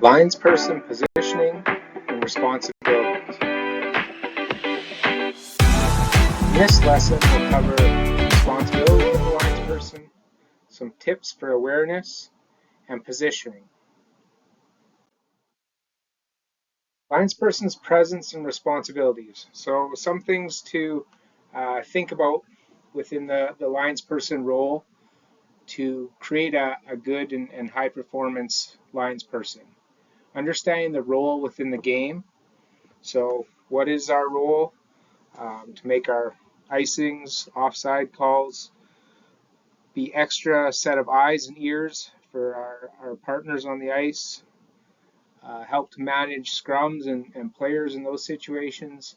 Linesperson positioning and responsibilities. In this lesson, we'll cover responsibilities of the linesperson, some tips for awareness, and positioning. Linesperson's presence and responsibilities. So some things to think about within the linesperson role to create a good and high performance linesperson. Understanding the role within the game. So what is our role? To make our icings, offside calls, be extra set of eyes and ears for our partners on the ice, help to manage scrums and players in those situations.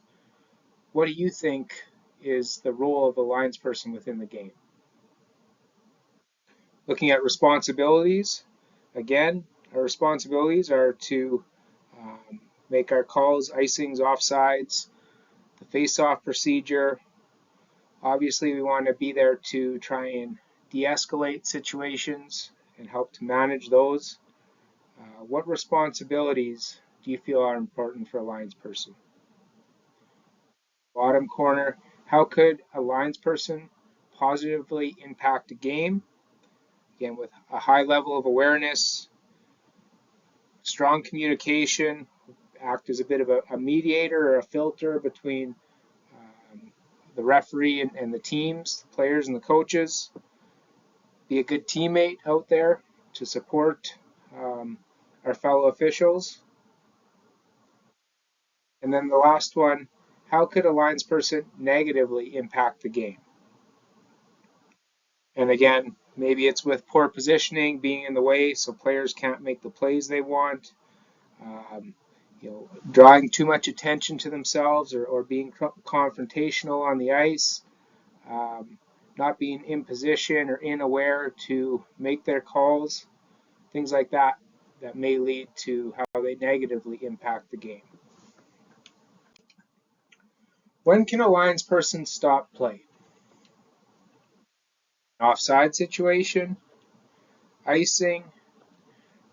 What do you think is the role of a linesperson within the game? Looking at responsibilities, again, our responsibilities are to make our calls, icings, offsides, the face-off procedure. Obviously, we want to be there to try and de-escalate situations and help to manage those. What responsibilities do you feel are important for a linesperson? Bottom corner, how could a linesperson positively impact a game? Again, with a high level of awareness, strong communication, act as a bit of a mediator or a filter between the referee and the teams, the players and the coaches. Be a good teammate out there to support our fellow officials. And then the last one, how could a linesperson negatively impact the game? And again, maybe it's with poor positioning, being in the way so players can't make the plays they want, drawing too much attention to themselves or being confrontational on the ice, not being in position or aware to make their calls, things like that may lead to how they negatively impact the game. When can a linesperson stop play? Offside situation, icing,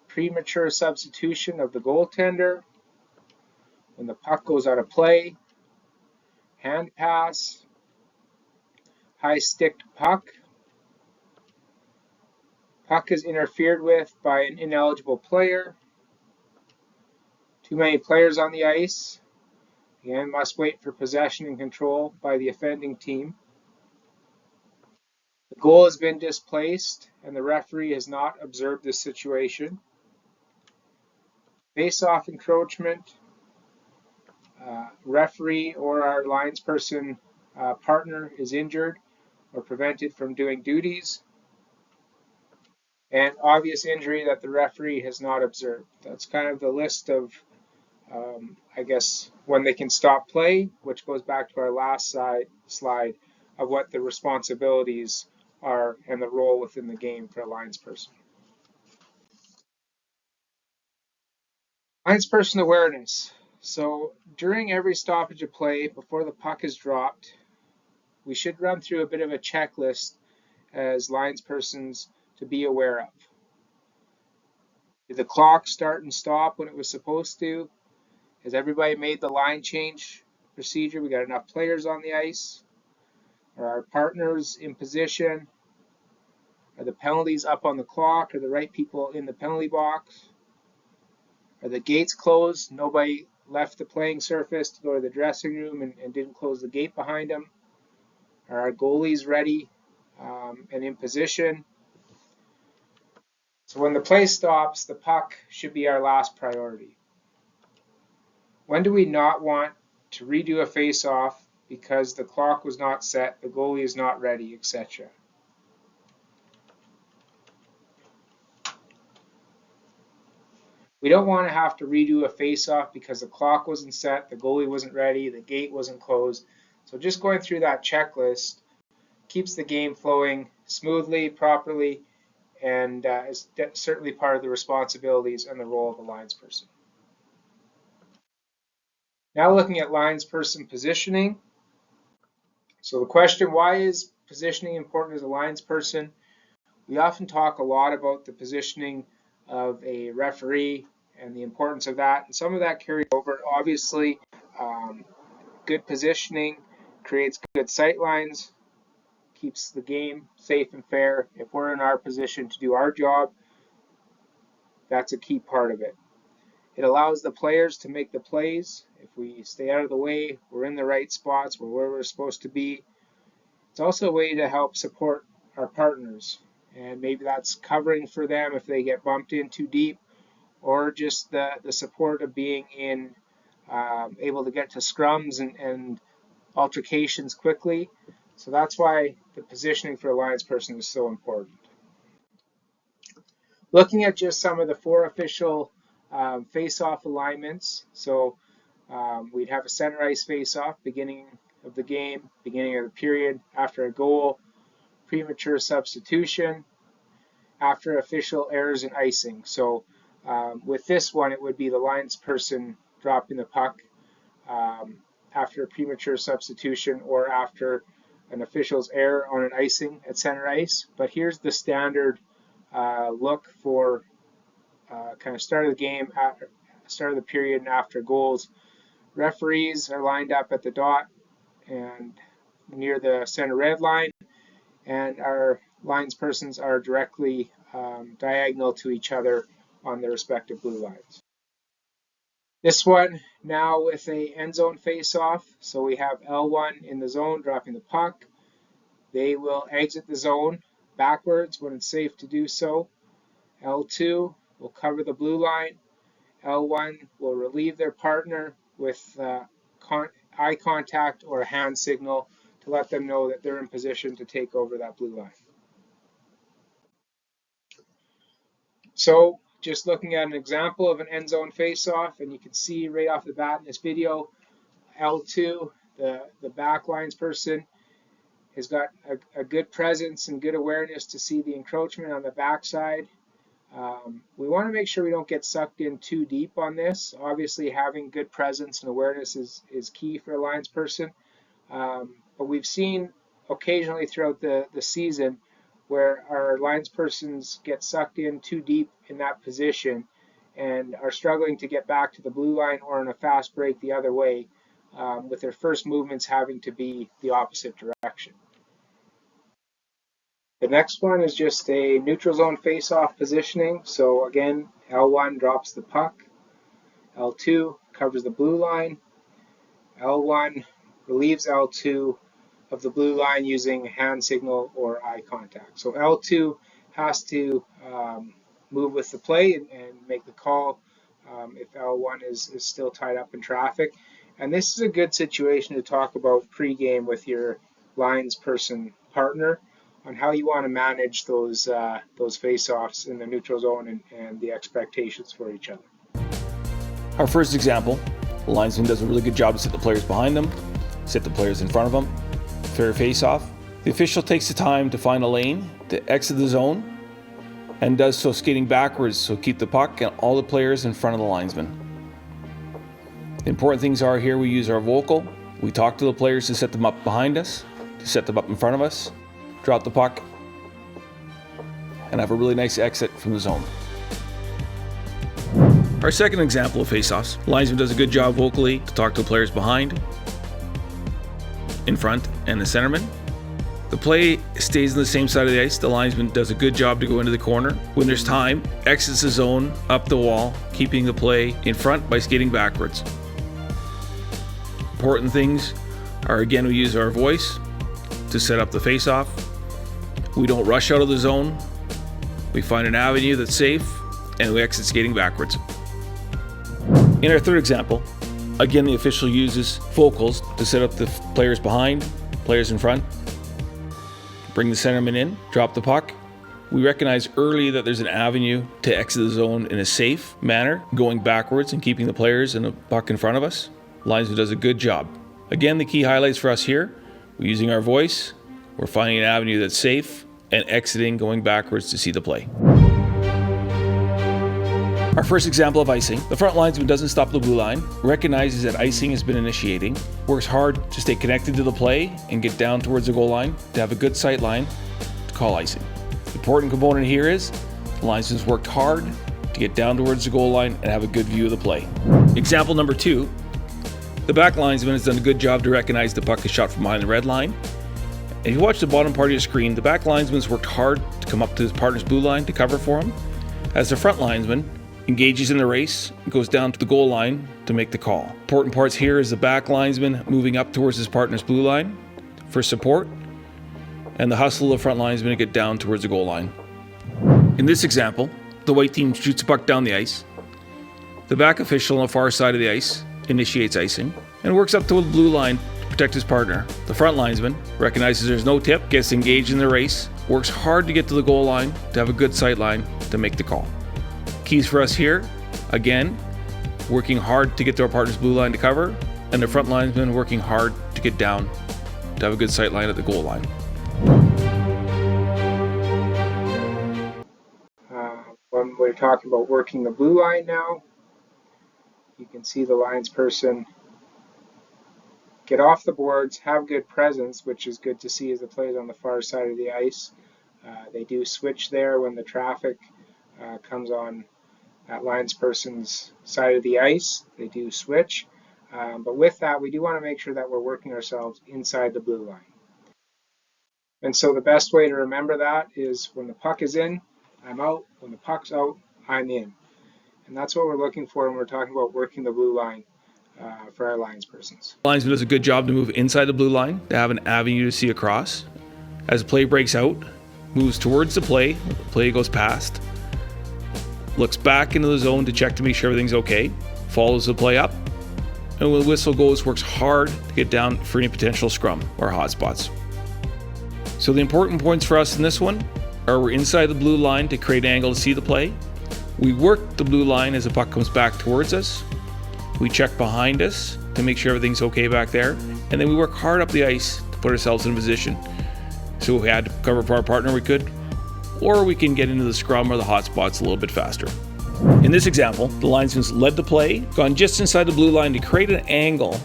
premature substitution of the goaltender, when the puck goes out of play, hand pass, high sticked puck, puck is interfered with by an ineligible player, too many players on the ice, again must wait for possession and control by the offending team. The goal has been displaced and the referee has not observed this situation. Face-off encroachment, referee or our linesperson partner is injured or prevented from doing duties, and obvious injury that the referee has not observed. That's kind of the list of, I guess, when they can stop play, which goes back to our last slide of what the responsibilities are and the role within the game for a linesperson. Linesperson awareness. So during every stoppage of play, before the puck is dropped, we should run through a bit of a checklist as linespersons to be aware of. Did the clock start and stop when it was supposed to? Has everybody made the line change procedure? We got enough players on the ice? Are our partners in position? Are the penalties up on the clock? Are the right people in the penalty box? Are the gates closed? Nobody left the playing surface to go to the dressing room and didn't close the gate behind them? Are our goalies ready and in position? So when the play stops, the puck should be our last priority. When do we not want to redo a face-off because the clock was not set, the goalie is not ready, etc.? We don't want to have to redo a face-off because the clock wasn't set, the goalie wasn't ready, the gate wasn't closed. So just going through that checklist keeps the game flowing smoothly, properly, and is certainly part of the responsibilities and the role of a linesperson. Now looking at linesperson positioning. So the question, why is positioning important as a linesperson? We often talk a lot about the positioning of a referee and the importance of that. And some of that carries over. Obviously, good positioning creates good sight lines, keeps the game safe and fair. If we're in our position to do our job, that's a key part of it. It allows the players to make the plays. If we stay out of the way, we're in the right spots, we're where we're supposed to be. It's also a way to help support our partners, and maybe that's covering for them if they get bumped in too deep, or just the support of being in able to get to scrums and altercations quickly. So that's why the positioning for a linesperson is so important. Looking at just some of the 4 official face-off alignments. So we'd have a center ice face-off, beginning of the game, beginning of the period, after a goal, premature substitution, after official errors in icing. So with this one, it would be the linesperson dropping the puck after a premature substitution or after an official's error on an icing at center ice. But here's the standard look for kind of start of the game, start of the period, and after goals. Referees are lined up at the dot and near the center red line, and our linespersons are directly diagonal to each other on their respective blue lines. This one now with a end zone face-off. So we have L1 in the zone dropping the puck. They will exit the zone backwards when it's safe to do so. L2 will cover the blue line. L1 will relieve their partner with eye contact or a hand signal to let them know that they're in position to take over that blue line. So just looking at an example of an end zone face-off, and you can see right off the bat in this video, L2, the back linesperson, has got a good presence and good awareness to see the encroachment on the backside. We want to make sure we don't get sucked in too deep on this. Obviously, having good presence and awareness is key for a linesperson. But we've seen occasionally throughout the season where our linespersons get sucked in too deep in that position and are struggling to get back to the blue line or in a fast break the other way, with their first movements having to be the opposite direction. The next one is just a neutral zone face-off positioning. So again, L1 drops the puck, L2 covers the blue line, L1 relieves L2 of the blue line using hand signal or eye contact. So L2 has to move with the play and make the call if L1 is still tied up in traffic. And this is a good situation to talk about pre-game with your linesperson partner on how you want to manage those face-offs in the neutral zone and the expectations for each other. Our first example, the linesman does a really good job to sit the players behind them, sit the players in front of them. Fair face-off. The official takes the time to find a lane to exit the zone and does so skating backwards, so keep the puck and all the players in front of the linesman. The important things are here we use our vocal. We talk to the players to set them up behind us, to set them up in front of us, drop the puck, and have a really nice exit from the zone. Our second example of face-offs, the linesman does a good job vocally to talk to the players behind, in front, and the centerman. The play stays on the same side of the ice. The linesman does a good job to go into the corner. When there's time, exits the zone, up the wall, keeping the play in front by skating backwards. Important things are, again, we use our voice to set up the face-off. We don't rush out of the zone. We find an avenue that's safe, and we exit skating backwards. In our third example, again, the official uses vocals to set up the players behind, players in front, bring the centerman in, drop the puck. We recognize early that there's an avenue to exit the zone in a safe manner, going backwards and keeping the players and the puck in front of us. Linesman does a good job. Again, the key highlights for us here, we're using our voice, we're finding an avenue that's safe, and exiting, going backwards to see the play. Our first example of icing, the front linesman doesn't stop the blue line, recognizes that icing has been initiating, works hard to stay connected to the play and get down towards the goal line to have a good sight line to call icing. The important component here is the linesman's worked hard to to get down towards the goal line and have a good view of the play. Example number 2, the back linesman has done a good job to recognize the puck is shot from behind the red line. If you watch the bottom part of your screen, the back linesman's worked hard to come up to his partner's blue line to cover for him, as the front linesman engages in the race and goes down to the goal line to make the call. Important parts here is the back linesman moving up towards his partner's blue line for support, and the hustle of the front linesman to get down towards the goal line. In this example, the white team shoots a puck down the ice. The back official on the far side of the ice initiates icing and works up to the blue line to protect his partner. The front linesman recognizes there's no tip, gets engaged in the race, works hard to get to the goal line to have a good sight line to make the call. Keys for us here, again, working hard to get to our partner's blue line to cover, and the front linesman working hard to get down to have a good sight line at the goal line. When we're talking about working the blue line now, you can see the linesperson get off the boards, have good presence, which is good to see as the players on the far side of the ice. They do switch there when the traffic comes on that linesperson's side of the ice. They do switch. But with that, we do want to make sure that we're working ourselves inside the blue line. And so the best way to remember that is when the puck is in, I'm out. When the puck's out, I'm in. And that's what we're looking for when we're talking about working the blue line for our linespersons. The linesman does a good job to move inside the blue line to have an avenue to see across. As the play breaks out, moves towards the play goes past, looks back into the zone to check to make sure everything's okay, follows the play up, and when the whistle goes, works hard to get down for any potential scrum or hot spots. So the important points for us in this one are we're inside the blue line to create an angle to see the play. We work the blue line as the puck comes back towards us. We check behind us to make sure everything's okay back there. And then we work hard up the ice to put ourselves in position. So if we had to cover for our partner, we could. Or we can get into the scrum or the hot spots a little bit faster. In this example, the linesman's led the play, gone just inside the blue line to create an angle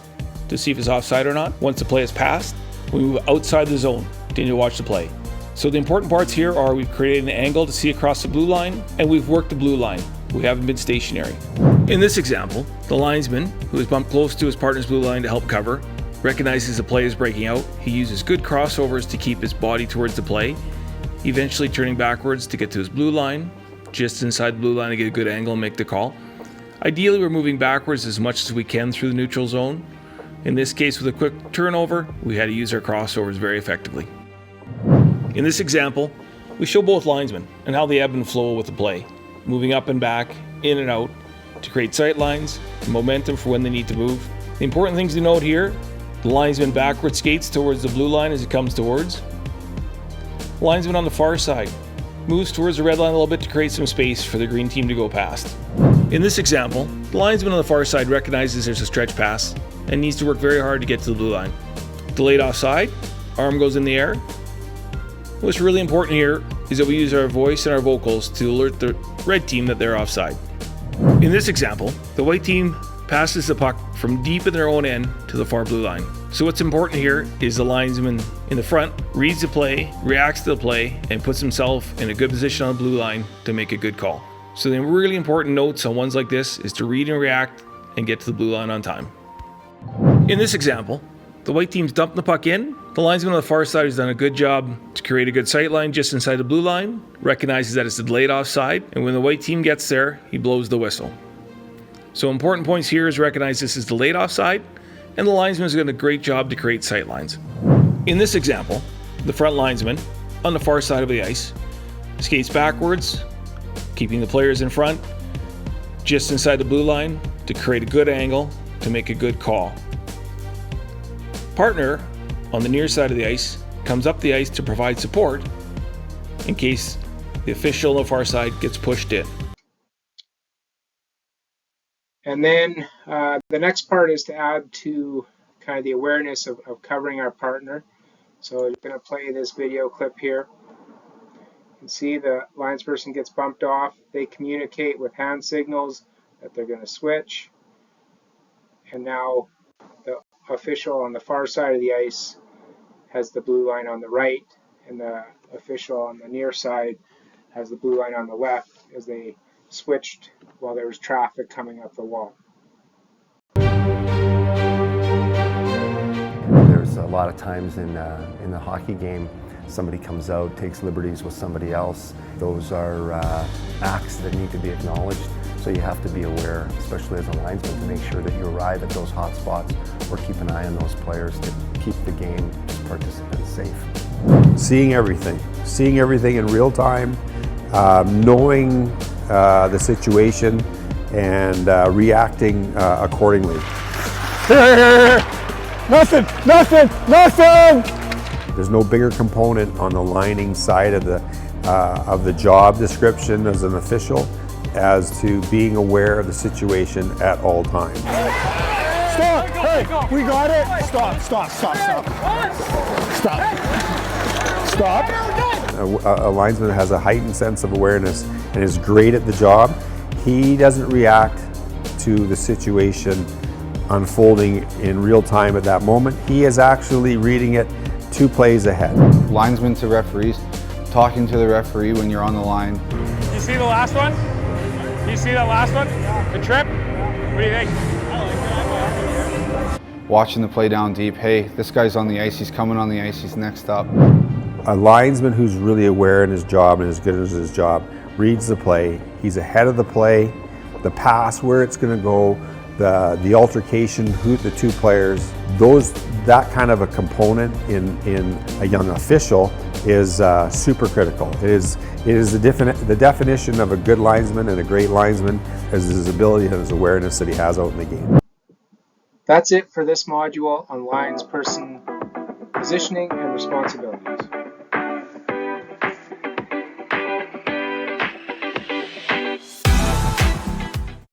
to see if it's offside or not. Once the play is passed, we move outside the zone to watch the play. So the important parts here are we've created an angle to see across the blue line, and we've worked the blue line. We haven't been stationary. In this example, the linesman, who is bumped close to his partner's blue line to help cover, recognizes the play is breaking out. He uses good crossovers to keep his body towards the play, eventually turning backwards to get to his blue line, just inside the blue line to get a good angle and make the call. Ideally, we're moving backwards as much as we can through the neutral zone. In this case, with a quick turnover, we had to use our crossovers very effectively. In this example, we show both linesmen and how they ebb and flow with the play, moving up and back, in and out, to create sight lines, momentum for when they need to move. The important things to note here, the linesman backward skates towards the blue line as it comes towards. The linesman on the far side moves towards the red line a little bit to create some space for the green team to go past. In this example, the linesman on the far side recognizes there's a stretch pass and needs to work very hard to get to the blue line. Delayed offside, arm goes in the air. What's really important here is that we use our voice and our vocals to alert the red team that they're offside. In this example, the white team passes the puck from deep in their own end to the far blue line. So what's important here is the linesman in the front reads the play, reacts to the play, and puts himself in a good position on the blue line to make a good call. So the really important notes on ones like this is to read and react and get to the blue line on time. In this example, the white team's dumped the puck in. The linesman on the far side has done a good job to create a good sight line just inside the blue line, recognizes that it's a delayed offside, and when the white team gets there, he blows the whistle. So important points here is recognize this is delayed offside, and the linesman has done a great job to create sight lines. In this example, the front linesman on the far side of the ice skates backwards, keeping the players in front, just inside the blue line to create a good angle to make a good call. Partner on the near side of the ice comes up the ice to provide support in case the official on the far side gets pushed in. And then the next part is to add to kind of the awareness of covering our partner. So I'm going to play this video clip here. You can see the linesperson gets bumped off. They communicate with hand signals that they're going to switch. And now the official on the far side of the ice has the blue line on the right, and the official on the near side has the blue line on the left as they switched while there was traffic coming up the wall. There's a lot of times in the hockey game, somebody comes out, takes liberties with somebody else. Those are acts that need to be acknowledged. So you have to be aware, especially as a linesman, to make sure that you arrive at those hot spots or keep an eye on those players to keep the game participants safe. Seeing everything in real time, knowing the situation and reacting accordingly. Nothing! There's no bigger component on the lining side of the job description as an official as to being aware of the situation at all times. Stop! Hey, we got it! Stop! A linesman has a heightened sense of awareness and is great at the job. He doesn't react to the situation unfolding in real time at that moment. He is actually reading it 2 plays ahead. Linesmen to referees, talking to the referee when you're on the line. You see the last one? You see that last one? The trip? What do you think? Watching the play down deep. Hey, this guy's on the ice, he's coming on the ice, he's next up. A linesman who's really aware in his job and as good as his job reads the play. He's ahead of the play, the pass, where it's going to go, the altercation, the 2 players. That kind of a component in a young official is super critical. It is the definition of a good linesman and a great linesman is his ability and his awareness that he has out in the game. That's it for this module on linesperson positioning and responsibility.